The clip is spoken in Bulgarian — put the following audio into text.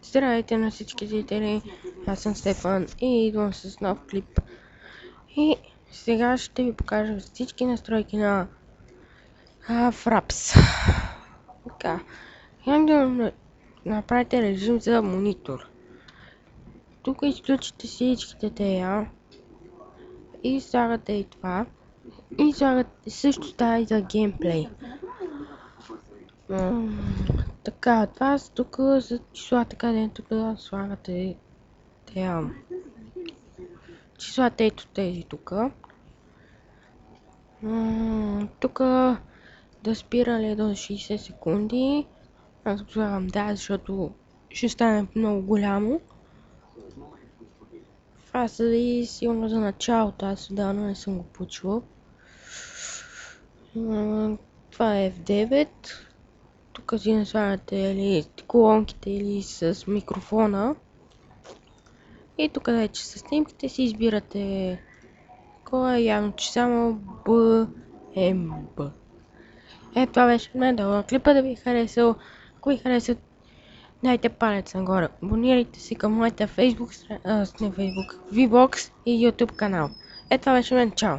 Здравейте на всички зрители, аз съм Стефан и идвам с нов клип. И сега ще ви покажа всички настройки на Fraps. Така, имам да направите режим за монитор. Тук изключите всичките тея и слагате и това. И слагате също тази за геймплей. Така, това са тук за числата, където тук слагате тея. Числата ето тези тук. Тук да спира ли до 60 секунди. Аз го слагам да, защото ще стане много голямо. Това са и силно за началото, аз отдавна не съм го почвал. Това е F9. Тук си наслагате или колонките или с микрофона. И тук вече с снимките си избирате кой е, явно че само BMB. Това беше мен да клипа да ви е харесал. Ако ви хареса, дайте палец нагоре. Абонирайте се към моята Facebook, не Facebook, VBOX и YouTube канал. Това беше мен. Чао!